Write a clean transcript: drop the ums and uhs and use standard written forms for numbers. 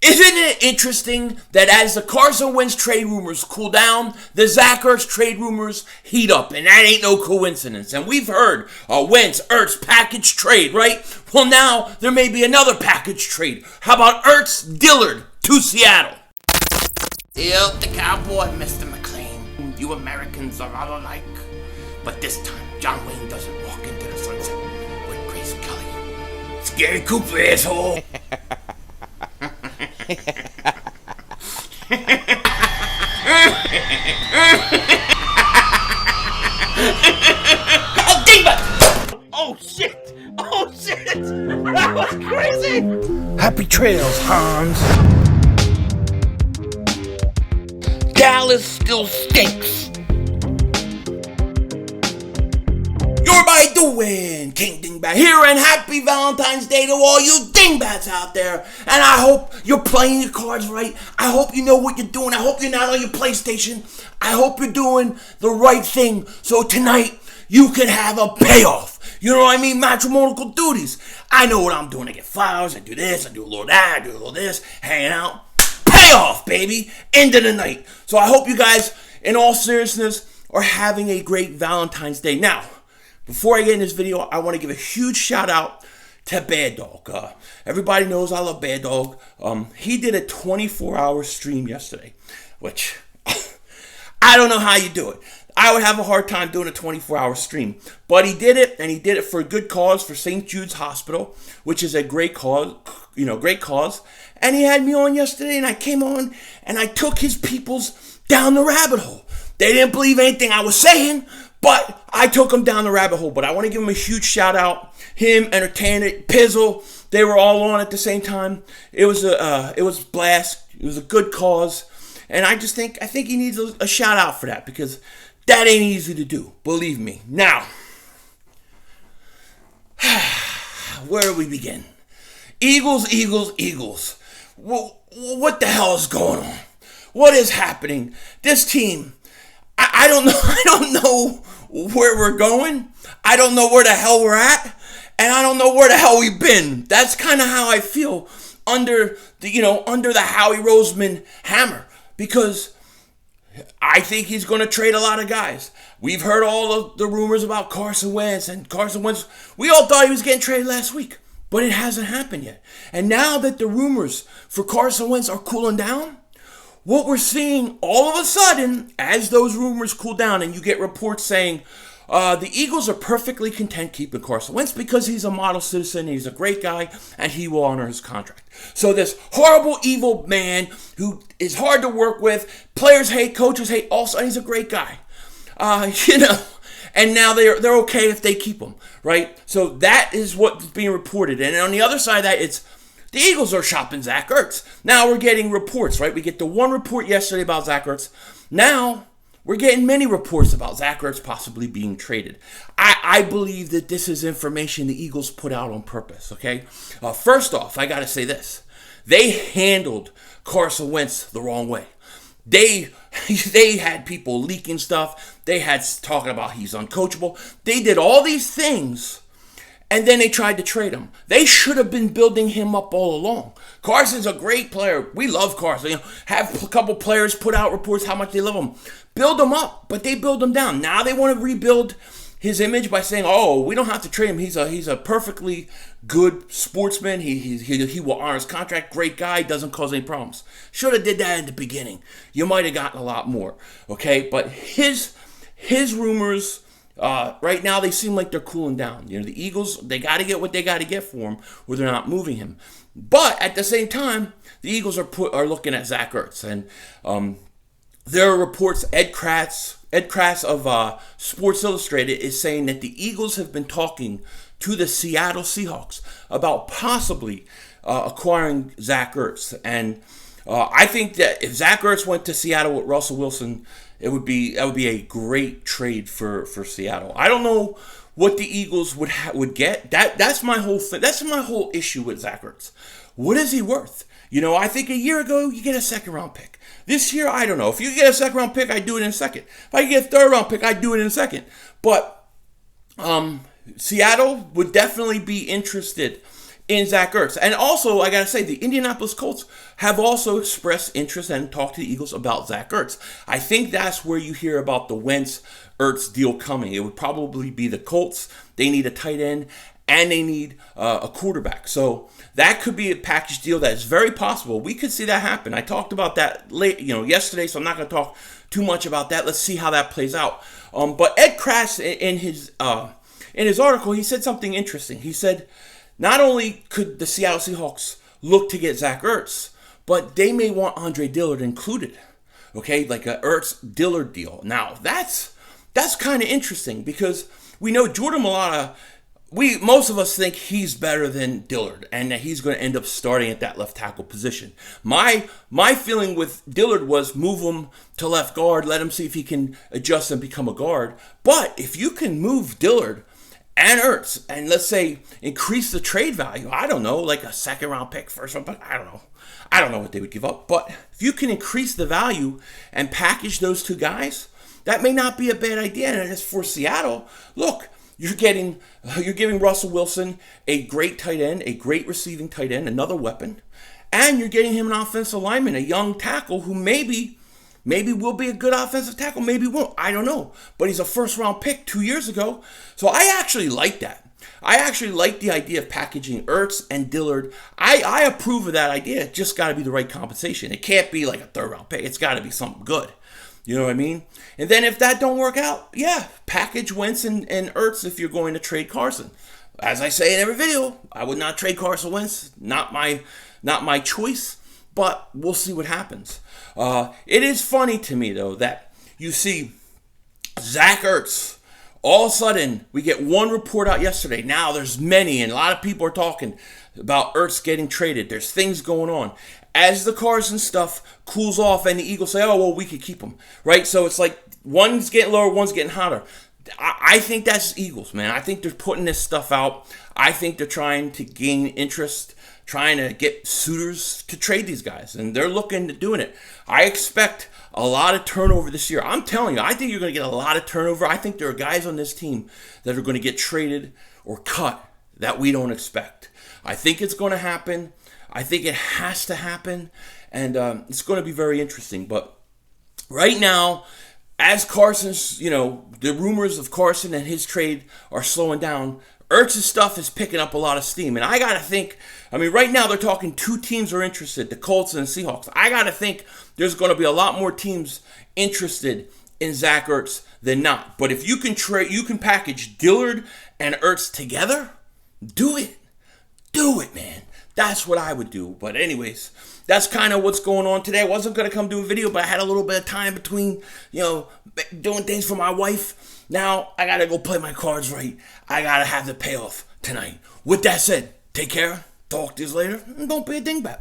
Isn't it interesting that as the Carson Wentz trade rumors cool down, the Zach Ertz trade rumors heat up, and that ain't no coincidence. And we've heard a Wentz Ertz package trade, right? Well, now there may be another package trade. How about Ertz-Dillard to Seattle? Hail the cowboy, Mr. McLean. You Americans are all alike, but this time John Wayne doesn't walk into the sunset with Grace Kelly. Scary Cooper, asshole. Oh, Dingbat! Oh shit! Oh shit! That was crazy! Happy trails, Hans. Dallas still stinks. You're by doing, King Dingbat here, and happy Valentine's Day to all you Dingbats out there. And I hope you're playing your cards right. I hope you know what you're doing. I hope you're not on your PlayStation. I hope you're doing the right thing so tonight you can have a payoff. You know what I mean? Matrimonial duties. I know what I'm doing. I get flowers. I do this. I do a little that. I do a little this. Hanging out. Payoff, baby. End of the night. So I hope you guys, in all seriousness, are having a great Valentine's Day. Now, before I get in this video, I want to give a huge shout out to Bad Dog. Everybody knows I love Bad Dog. He did a 24-hour stream yesterday, which I don't know how you do it. I would have a hard time doing a 24-hour stream. But he did it, and he did it for a good cause, for St. Jude's Hospital, which is a great cause, great cause. And he had me on yesterday, and I came on, and I took his peoples down the rabbit hole. They didn't believe anything I was saying, but I took them down the rabbit hole. But I want to give him a huge shout out. Him, Entertainer, Pizzle, they were all on at the same time. It was blast. It was a good cause. And I think he needs a shout out for that, because that ain't easy to do. Believe me. Now, where do we begin? Eagles. What the hell is going on? What is happening? This team, I don't know. I don't know where we're going. I don't know where the hell we're at, and I don't know where the hell we've been. That's kind of how I feel under the Howie Roseman hammer, because I think he's going to trade a lot of guys. We've heard all of the rumors about Carson Wentz, and Carson Wentz, we all thought he was getting traded last week, but it hasn't happened yet. And now that the rumors for Carson Wentz are cooling down, what we're seeing all of a sudden, as those rumors cool down and you get reports saying the Eagles are perfectly content keeping Carson Wentz because he's a model citizen, he's a great guy, and he will honor his contract. So this horrible, evil man who is hard to work with, players hate, coaches hate, also, and he's a great guy. And now they're okay if they keep him, right? So that is what's being reported. And on the other side of that, it's the Eagles are shopping Zach Ertz. Now we're getting reports, right? We get the one report yesterday about Zach Ertz. Now we're getting many reports about Zach Ertz possibly being traded. I believe that this is information the Eagles put out on purpose, okay? First off, I got to say this. They handled Carson Wentz the wrong way. They had people leaking stuff. They had talking about he's uncoachable. They did all these things, and then they tried to trade him. They should have been building him up all along. Carson's a great player. We love Carson. Have a couple players put out reports how much they love him. Build him up, but they build him down. Now they want to rebuild his image by saying, "Oh, we don't have to trade him. He's a perfectly good sportsman. He will honor his contract. Great guy. Doesn't cause any problems." Should have did that in the beginning. You might have gotten a lot more. Okay, but his rumors. Right now, they seem like they're cooling down. The Eagles, they got to get what they got to get for him, or they're not moving him. But at the same time, the Eagles are looking at Zach Ertz, and there are reports. Ed Kratz of Sports Illustrated is saying that the Eagles have been talking to the Seattle Seahawks about possibly acquiring Zach Ertz, and I think that if Zach Ertz went to Seattle with Russell Wilson, that would be a great trade for Seattle. I don't know what the Eagles would get. That's my whole thing. That's my whole issue with Zach Ertz. What is he worth? I think a year ago you get a second round pick. This year, I don't know. If you get a second round pick, I'd do it in a second. If I get a third round pick, I'd do it in a second. But Seattle would definitely be interested in Zach Ertz. And also, I got to say, the Indianapolis Colts have also expressed interest and talked to the Eagles about Zach Ertz. I think that's where you hear about the Wentz-Ertz deal coming. It would probably be the Colts. They need a tight end, and they need a quarterback. So that could be a package deal that is very possible. We could see that happen. I talked about that yesterday, so I'm not going to talk too much about that. Let's see how that plays out. But Ed Krass, in his article, he said something interesting. He said, not only could the Seattle Seahawks look to get Zach Ertz, but they may want Andre Dillard included. Okay, like a Ertz-Dillard deal. Now, that's kind of interesting because we know Jordan Mailata, most of us think he's better than Dillard and that he's going to end up starting at that left tackle position. My feeling with Dillard was move him to left guard, let him see if he can adjust and become a guard. But if you can move Dillard and Ertz, and let's say increase the trade value, I don't know, like a second round pick, first round pick, I don't know. I don't know what they would give up. But if you can increase the value and package those two guys, that may not be a bad idea. And as for Seattle, look, you're giving Russell Wilson a great tight end, a great receiving tight end, another weapon, and you're getting him an offensive lineman, a young tackle who maybe will be a good offensive tackle, maybe won't. I don't know. But he's a first-round pick 2 years ago. So I actually like that. I actually like the idea of packaging Ertz and Dillard. I approve of that idea. It just got to be the right compensation. It can't be like a third-round pick. It's got to be something good. You know what I mean? And then if that don't work out, yeah, package Wentz and Ertz if you're going to trade Carson. As I say in every video, I would not trade Carson Wentz. Not my choice. But we'll see what happens. It is funny to me, though, that you see Zach Ertz. All of a sudden, we get one report out yesterday. Now there's many, and a lot of people are talking about Ertz getting traded. There's things going on. As the Carson stuff cools off and the Eagles say, oh, well, we could keep him. Right? So it's like one's getting lower, one's getting hotter. I think that's Eagles, man. I think they're putting this stuff out. I think they're trying to gain interest, trying to get suitors to trade these guys, and they're looking at doing it. I expect a lot of turnover this year. I'm telling you, I think you're going to get a lot of turnover. I think there are guys on this team that are going to get traded or cut that we don't expect. I think it's going to happen. I think it has to happen, and it's going to be very interesting. But right now, as Carson's, the rumors of Carson and his trade are slowing down, Ertz's stuff is picking up a lot of steam. And I got to think, right now they're talking two teams are interested, the Colts and the Seahawks. I got to think there's going to be a lot more teams interested in Zach Ertz than not. But if you can package Dillard and Ertz together, do it. Do it, man. That's what I would do. But anyways, that's kind of what's going on today. I wasn't going to come do a video, but I had a little bit of time between, doing things for my wife. Now I got to go play my cards right. I got to have the payoff tonight. With that said, take care. Talk to you later. And don't be a dingbat.